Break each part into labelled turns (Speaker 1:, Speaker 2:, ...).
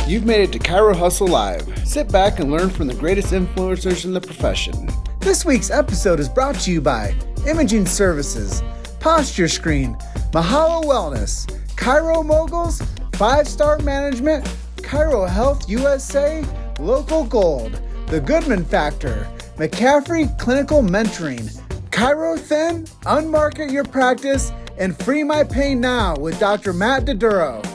Speaker 1: You've made it to Chiro Hustle Live. Sit back and learn from the greatest influencers in the profession.
Speaker 2: This week's episode is brought to you by Imaging Services, Posture Screen, Mahalo Wellness, Chiro Moguls, 5-Star Management, Chiro Health USA, Local Gold, The Goodman Factor, McCaffrey Clinical Mentoring, Chiro Thin, Unmarket Your Practice, and Free My Pain Now with Dr. Matt Doduro.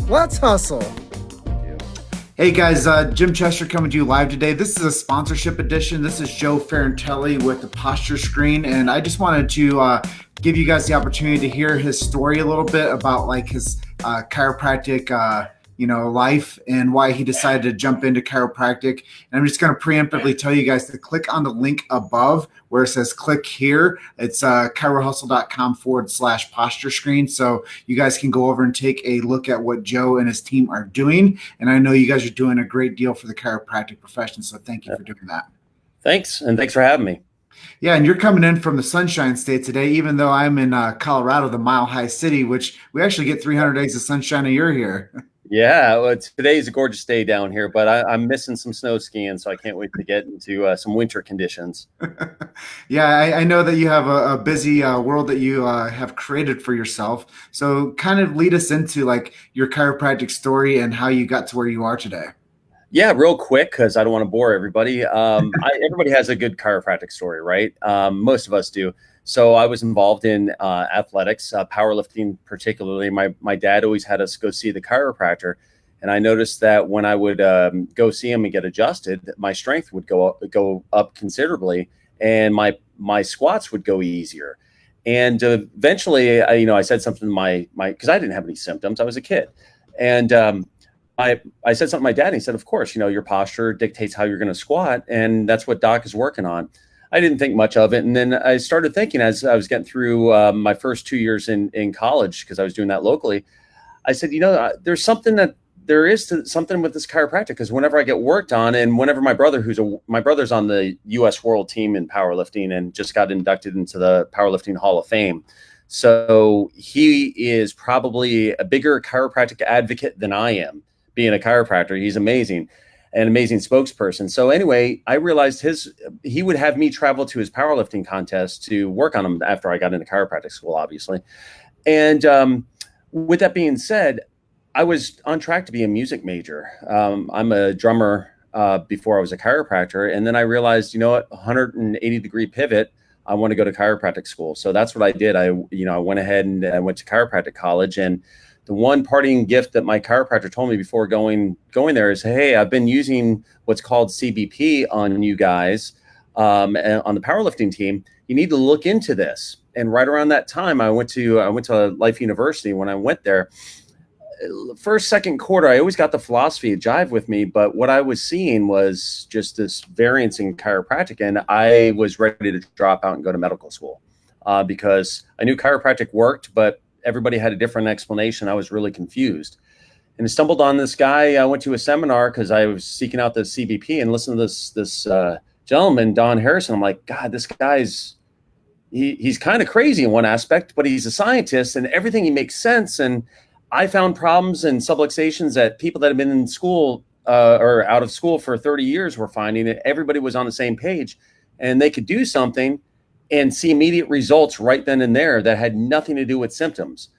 Speaker 2: Let's hustle.
Speaker 1: Hey guys, Jim Chester coming to you live today. This is a sponsorship edition. This is Joe Ferrantelli with the Posture Screen, and I just wanted to give you guys the opportunity to hear his story a little bit about like his chiropractic life and why he decided to jump into chiropractic. And I'm just going to preemptively tell you guys to click on the link above where it says click here. It's chirohustle.com/posture screen. So you guys can go over and take a look at what Joe and his team are doing. And I know you guys are doing a great deal for the chiropractic profession. So thank you for doing that.
Speaker 3: Thanks. And thanks for having me.
Speaker 1: Yeah, and you're coming in from the Sunshine State today, even though I'm in Colorado, the Mile High City, which we actually get 300 days of sunshine a year here.
Speaker 3: Yeah, well, today's a gorgeous day down here, but I'm missing some snow skiing, so I can't wait to get into some winter conditions.
Speaker 1: Yeah, I know that you have a busy world that you have created for yourself. So kind of lead us into like your chiropractic story and how you got to where you are today.
Speaker 3: Yeah, real quick, because I don't want to bore everybody. Everybody has a good chiropractic story, right? Most of us do. So I was involved in athletics, powerlifting particularly. My dad always had us go see the chiropractor. And I noticed that when I would go see him and get adjusted, my strength would go up considerably and my squats would go easier. And eventually, I said something to because I didn't have any symptoms. I was a kid. And I said something to my dad, and he said, of course, your posture dictates how you're going to squat. And that's what Doc is working on. I didn't think much of it. And then I started thinking as I was getting through my first 2 years in college, because I was doing that locally, I said, there's something something with this chiropractic, because whenever I get worked on, and whenever my brother's on the U.S. world team in powerlifting and just got inducted into the Powerlifting Hall of Fame. So he is probably a bigger chiropractic advocate than I am, being a chiropractor. He's amazing. An amazing spokesperson. So anyway, I realized he would have me travel to his powerlifting contest to work on him after I got into chiropractic school, obviously. And with that being said, I was on track to be a music major. I'm a drummer before I was a chiropractor. And then I realized, 180-degree pivot, I want to go to chiropractic school. So that's what I did. I went ahead and I went to chiropractic college. And the one parting gift that my chiropractor told me before going there is, hey, I've been using what's called CBP on you guys on the powerlifting team. You need to look into this. And right around that time, I went to Life University. When I went there, first, second quarter, I always got the philosophy jive with me. But what I was seeing was just this variance in chiropractic. And I was ready to drop out and go to medical school because I knew chiropractic worked, but everybody had a different explanation. I was really confused, and I stumbled on this guy. I went to a seminar because I was seeking out the CBP and listened to this gentleman, Don Harrison. I'm like, God, this guy's he's kind of crazy in one aspect, but he's a scientist and everything he makes sense. And I found problems and subluxations that people that have been in school or out of school for 30 years were finding. That everybody was on the same page and they could do something and see immediate results right then and there that had nothing to do with symptoms.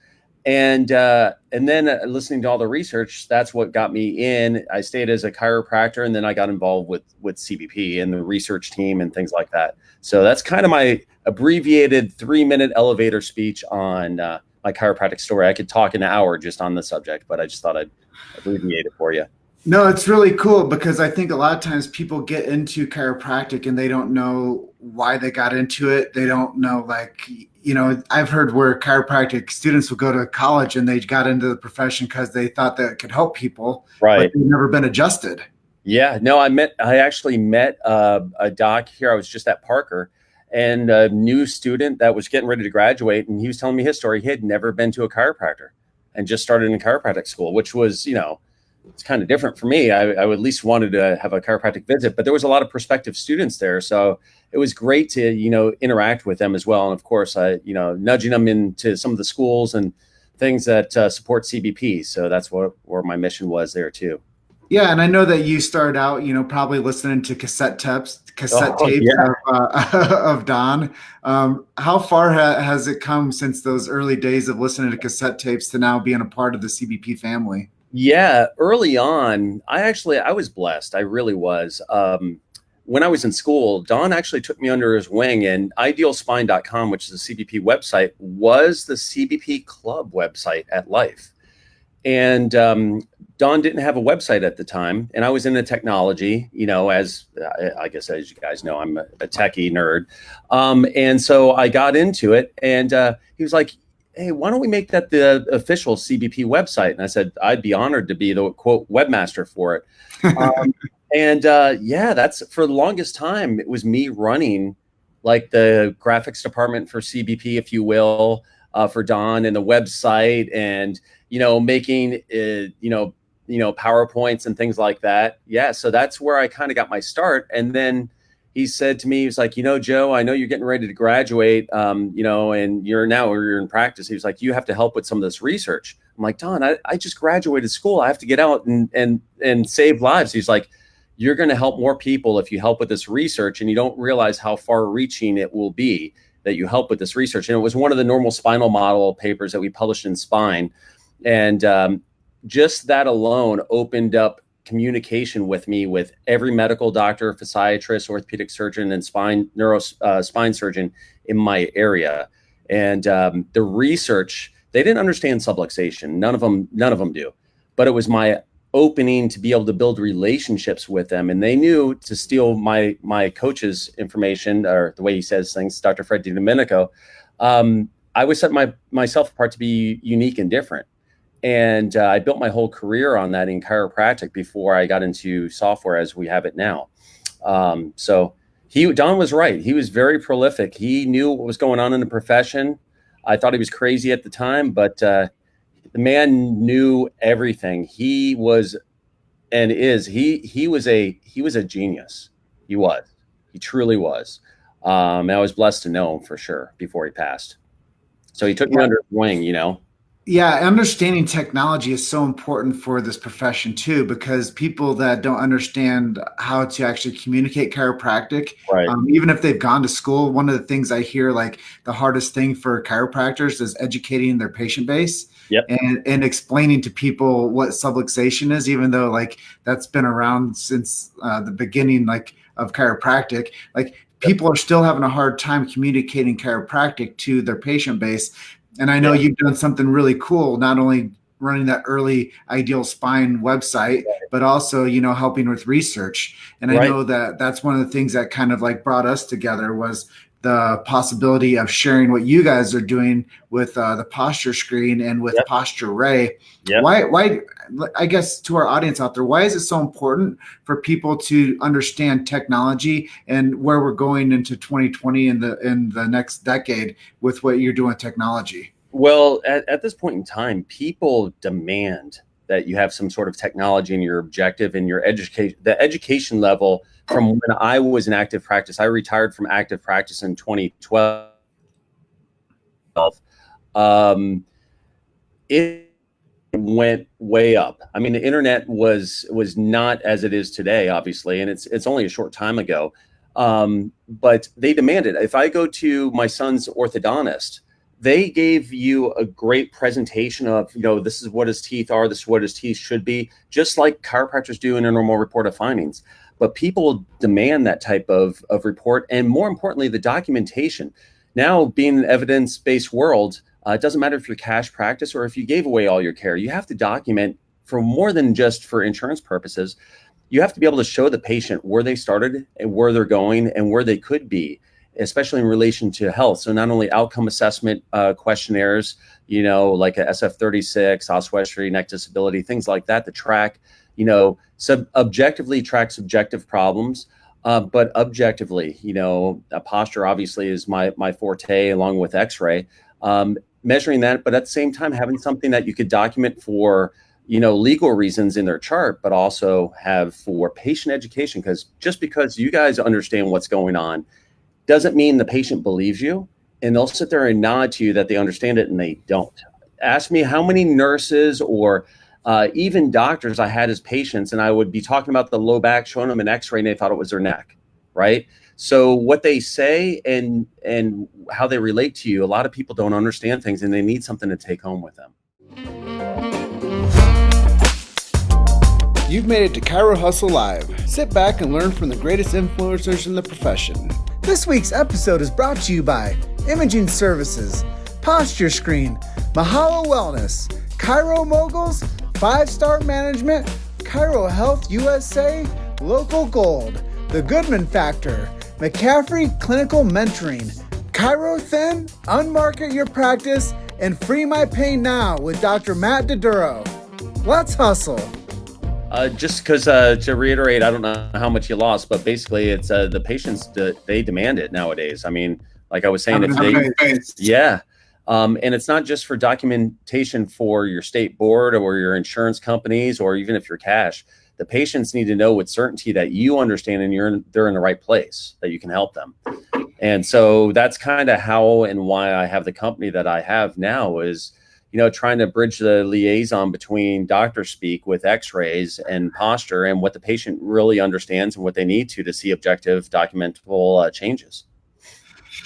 Speaker 3: And then listening to all the research, that's what got me in. I stayed as a chiropractor, and then I got involved with CBP and the research team and things like that. So that's kind of my abbreviated 3-minute elevator speech on my chiropractic story. I could talk an hour just on the subject, but I just thought I'd abbreviate it for you.
Speaker 1: No, it's really cool because I think a lot of times people get into chiropractic and they don't know why they got into it. They don't know, I've heard where chiropractic students will go to college and they got into the profession because they thought that it could help people,
Speaker 3: right?
Speaker 1: But they've never been adjusted.
Speaker 3: Yeah, no, I actually met a doc here. I was just at Parker, and a new student that was getting ready to graduate, and he was telling me his story. He had never been to a chiropractor and just started in chiropractic school, which was, it's kind of different for me. I at least wanted to have a chiropractic visit, but there was a lot of prospective students there. So it was great to, interact with them as well. And of course, nudging them into some of the schools and things that support CBP. So that's where my mission was there too.
Speaker 1: Yeah, and I know that you started out, probably listening to cassette
Speaker 3: Oh
Speaker 1: tapes
Speaker 3: yeah.
Speaker 1: of Don. How far has it come since those early days of listening to cassette tapes to now being a part of the CBP family?
Speaker 3: Yeah, early on, I was blessed. I really was. When I was in school, Don actually took me under his wing, and idealspine.com, which is a CBP website, was the CBP club website at Life. And Don didn't have a website at the time, and I was into technology, as I guess, as you guys know, I'm a techie nerd. And so I got into it, and he was like, "Hey, why don't we make that the official CBP website?" And I said, "I'd be honored to be the quote webmaster for it." Um, and yeah, that's for the longest time, it was me running like the graphics department for CBP, if you will, for Don and the website, and making PowerPoints and things like that. Yeah, so that's where I kind of got my start. And then he said to me, he was like, Joe, I know you're getting ready to graduate, and you're in practice. He was like, you have to help with some of this research. I'm like, Don, I just graduated school. I have to get out and save lives. He's like, you're going to help more people if you help with this research, and you don't realize how far reaching it will be that you help with this research. And it was one of the normal spinal model papers that we published in Spine. And just that alone opened up communication with me with every medical doctor, physiatrist, orthopedic surgeon, and spine surgeon in my area. And the research, they didn't understand subluxation. None of them do. But it was my opening to be able to build relationships with them, and they knew to steal my coach's information, or the way he says things, Dr. Fred DiDomenico. I was setting myself apart to be unique and different. And I built my whole career on that in chiropractic before I got into software as we have it now. So Don was right. He was very prolific. He knew what was going on in the profession. I thought he was crazy at the time, but the man knew everything. He was and is he was a genius. He truly was. And I was blessed to know him for sure before he passed. So he took me under his wing.
Speaker 1: Yeah, understanding technology is so important for this profession too, because people that don't understand how to actually communicate chiropractic,
Speaker 3: Right.
Speaker 1: even if they've gone to school, one of the things I hear like the hardest thing for chiropractors is educating their patient base
Speaker 3: Yep.
Speaker 1: and explaining to people what subluxation is, even though like that's been around since the beginning like of chiropractic. Like people are still having a hard time communicating chiropractic to their patient base. And I know you've done something really cool, not only running that early Ideal Spine website, but also, helping with research. And I know that that's one of the things that kind of like brought us together was the possibility of sharing what you guys are doing with the posture screen and with Posture Ray.
Speaker 3: Yep.
Speaker 1: Why, I guess to our audience out there, why is it so important for people to understand technology and where we're going into 2020 in the next decade with what you're doing with technology?
Speaker 3: Well, at this point in time, people demand that you have some sort of technology in your objective and your education, the education level. From when I was in active practice, I retired from active practice in 2012. It went way up. I mean, the internet was not as it is today, obviously, and it's only a short time ago. But they demanded. If I go to my son's orthodontist, they gave you a great presentation of, this is what his teeth are, this is what his teeth should be, just like chiropractors do in a normal report of findings. But people demand that type of report, and more importantly, the documentation. Now, being an evidence-based world, it doesn't matter if you're cash practice or if you gave away all your care, you have to document for more than just for insurance purposes. You have to be able to show the patient where they started and where they're going and where they could be, especially in relation to health. So not only outcome assessment questionnaires, like a SF-36, osseometry, neck disability, things like that, to track, objectively track subjective problems, but objectively, a posture obviously is my forte, along with X-ray, measuring that, but at the same time, having something that you could document for, legal reasons in their chart, but also have for patient education. Because just because you guys understand what's going on doesn't mean the patient believes you, and they'll sit there and nod to you that they understand it, and they don't. Ask me how many nurses or Even doctors I had as patients, and I would be talking about the low back, showing them an x-ray, and they thought it was their neck, right? So what they say and how they relate to you, a lot of people don't understand things, and they need something to take home with them.
Speaker 2: You've made it to Chiro Hustle Live. Sit back and learn from the greatest influencers in the profession. This week's episode is brought to you by Imaging Services, Posture Screen, Mahalo Wellness, Chiro Moguls, 5-Star Management, Chiro Health USA, Local Gold, The Goodman Factor, McCaffrey Clinical Mentoring, Chiro Thin, Unmarket Your Practice, and Free My Pain Now with Dr. Matt DeDuro. Let's hustle.
Speaker 3: Just because to reiterate, I don't know how much you lost, but basically it's the patients, they demand it nowadays. I mean, like I was saying, yeah. And it's not just for documentation for your state board or your insurance companies, or even if you're cash. The patients need to know with certainty that you understand and they're in the right place, that you can help them. And so that's kind of how and why I have the company that I have now is, trying to bridge the liaison between doctor speak with x-rays and posture and what the patient really understands and what they need to see objective documentable changes.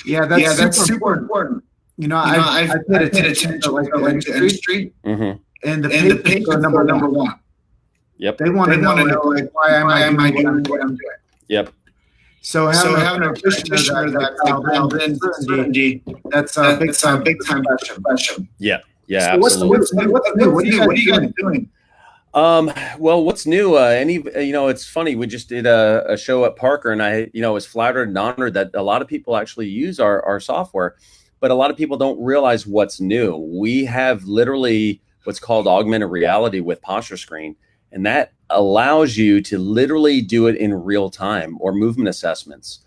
Speaker 1: Yeah, that's super important. I paid attention to like the industry,
Speaker 3: mm-hmm.
Speaker 1: and the patients are number one.
Speaker 3: Yep.
Speaker 1: They want to know like, why am I doing what I'm doing?
Speaker 3: Yep.
Speaker 1: So having a practitioner that's certainty, that's a big time question.
Speaker 3: Yeah. Yeah.
Speaker 1: So
Speaker 3: absolutely.
Speaker 1: what's new? What are you guys doing?
Speaker 3: Well, what's new? It's funny. We just did a show at Parker, and I, was flattered and honored that a lot of people actually use our software, but a lot of people don't realize what's new. We have literally what's called augmented reality with Posture Screen, and that allows you to literally do it in real time, or movement assessments,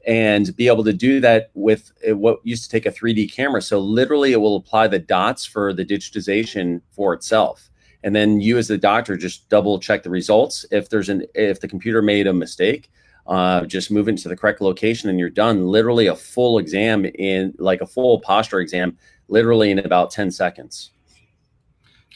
Speaker 3: and be able to do that with what used to take a 3D camera. So literally it will apply the dots for the digitization for itself. And then you as the doctor just double check the results. If the computer made a mistake, just move it to the correct location and you're done. Literally a full exam like a full posture exam, literally in about 10 seconds.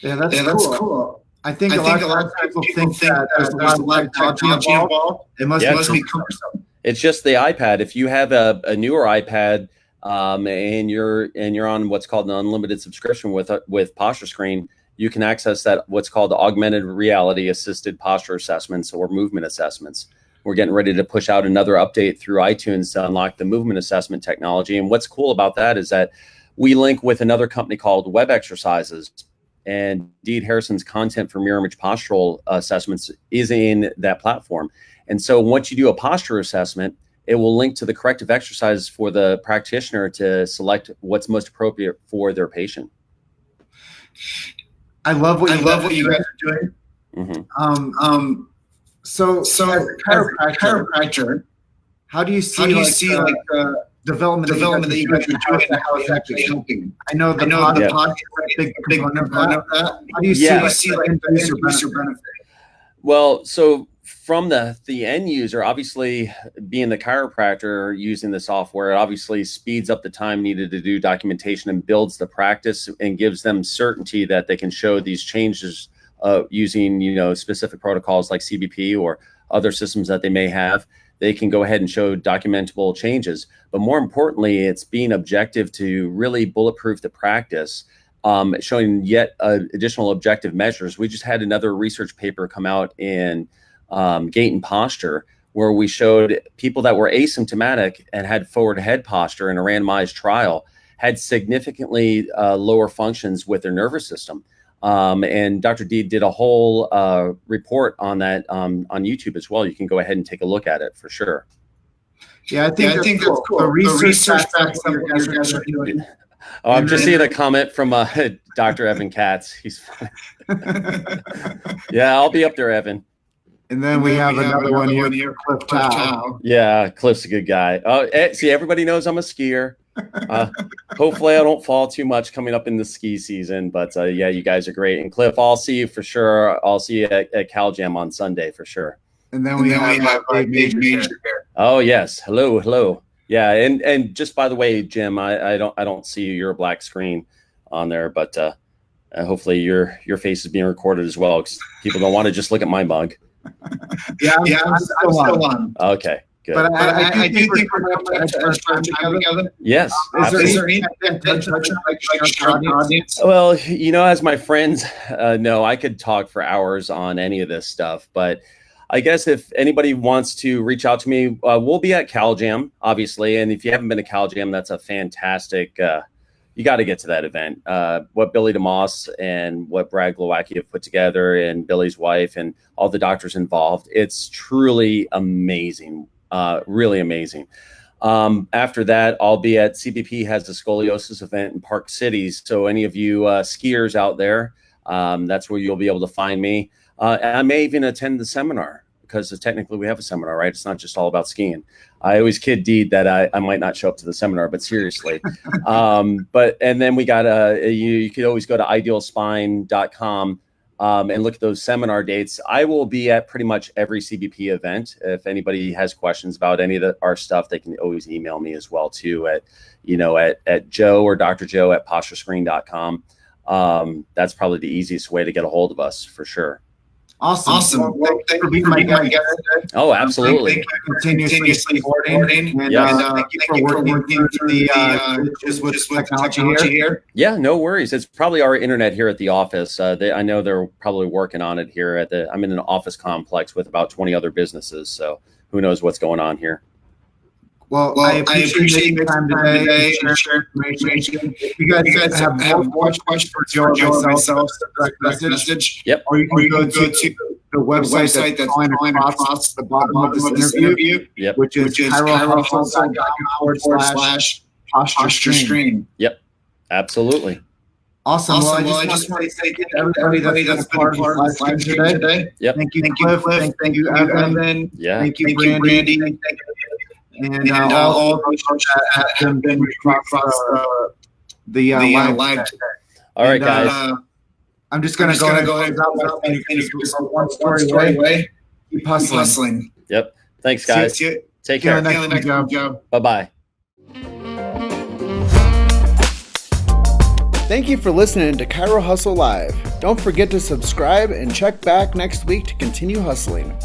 Speaker 1: Yeah, that's cool. I think a lot of people think that there's a lot of technology involved. It must be cumbersome.
Speaker 3: It's just the iPad. If you have a newer iPad and you're on what's called an unlimited subscription with Posture Screen, you can access that what's called augmented reality assisted posture assessments or movement assessments. We're getting ready to push out another update through iTunes to unlock the movement assessment technology. And what's cool about that is that we link with another company called Web Exercises. And Deed Harrison's content for mirror image postural assessments is in that platform. And so once you do a posture assessment, it will link to the corrective exercises for the practitioner to select what's most appropriate for their patient.
Speaker 1: I love what you guys are doing.
Speaker 3: Mm-hmm.
Speaker 1: So as a chiropractor, how do you see the development that you guys are doing, how it's actually helping? I know the podcast is a big component of that. How do you see the benefit?
Speaker 3: Well, so from the end user, obviously being the chiropractor using the software, it obviously speeds up the time needed to do documentation and builds the practice and gives them certainty that they can show these changes using, specific protocols like CBP or other systems that they may have. They can go ahead and show documentable changes. But more importantly, it's being objective to really bulletproof the practice, showing yet additional objective measures. We just had another research paper come out in gait and posture, where we showed people that were asymptomatic and had forward head posture in a randomized trial had significantly lower functions with their nervous system. And Dr. D did a whole report on that on YouTube as well. You can go ahead and take a look at it for sure.
Speaker 1: Yeah, I think that's cool. The research backs up what you guys are doing.
Speaker 3: Oh, I'm just seeing a comment from Dr. Evan Katz. He's fine. Yeah, I'll be up there, Evan.
Speaker 1: And then we have another one here, Cliff Chow.
Speaker 3: Yeah, Cliff's a good guy. Oh, see, everybody knows I'm a skier. Hopefully I don't fall too much coming up in the ski season, but yeah, you guys are great. And Cliff, I'll see you for sure. I'll see you at Cal Jam on Sunday for sure.
Speaker 1: And then we have Major here.
Speaker 3: Oh yes, hello. Yeah, and just by the way, Jim, I don't see your black screen on there, but Hopefully your face is being recorded as well, because people don't want to just look at my mug.
Speaker 1: Yeah, I'm still on.
Speaker 3: Okay, good.
Speaker 1: But I do think we're going to have time together.
Speaker 3: Yes.
Speaker 1: Is there any intention of audience?
Speaker 3: Well, as my friends know, I could talk for hours on any of this stuff, but I guess if anybody wants to reach out to me, we'll be at CalJam, obviously. And if you haven't been to CalJam, that's a fantastic, you got to get to that event. What Billy DeMoss and what Brad Glowacki have put together, and Billy's wife and all the doctors involved, it's truly amazing, really amazing. After that, I'll be at CBP has a scoliosis event in Park Cities. So any of you skiers out there, that's where you'll be able to find me. I may even attend the seminar, because technically we have a seminar, right? It's not just all about skiing. I always kid Deed that I might not show up to the seminar, but seriously. And then we got you could always go to idealspine.com and look at those seminar dates. I will be at pretty much every CBP event. If anybody has questions about any of our stuff, they can always email me as well too at Joe or Dr. Joe at posturescreen.com. That's probably the easiest way to get a hold of us for sure.
Speaker 1: Awesome. Well, thank you for being my guest today.
Speaker 3: Oh, absolutely.
Speaker 1: Thank you for continuously supporting. And thank you for working through the just with technology here.
Speaker 3: Yeah, no worries. It's probably our internet here at the office. I know they're probably working on it here I'm in an office complex with about 20 other businesses. So who knows what's going on here.
Speaker 1: Well, I appreciate your time today and share information. If you guys have more questions for Joe or myself, direct message.
Speaker 3: Yep.
Speaker 1: Or you can go to the website that's going across the bottom of this interview,
Speaker 3: yep.
Speaker 1: which is chirohustle.com/posture screen.
Speaker 3: Yep. Absolutely.
Speaker 1: Awesome. Well, I just want to say thank you to everybody that's been part of this live stream today.
Speaker 3: Yep.
Speaker 1: Thank you, Cliff. Thank you, Evan.
Speaker 3: Yeah.
Speaker 1: Thank you, Brandy. And all of those that have been across the live today.
Speaker 3: All right, guys.
Speaker 1: I'm just going to go ahead and finish one story away. Keep hustling.
Speaker 3: Yep. Thanks, guys. Take care.
Speaker 1: Next Joe.
Speaker 3: Bye-bye.
Speaker 2: Thank you for listening to Chiro Hustle Live. Don't forget to subscribe and check back next week to continue hustling.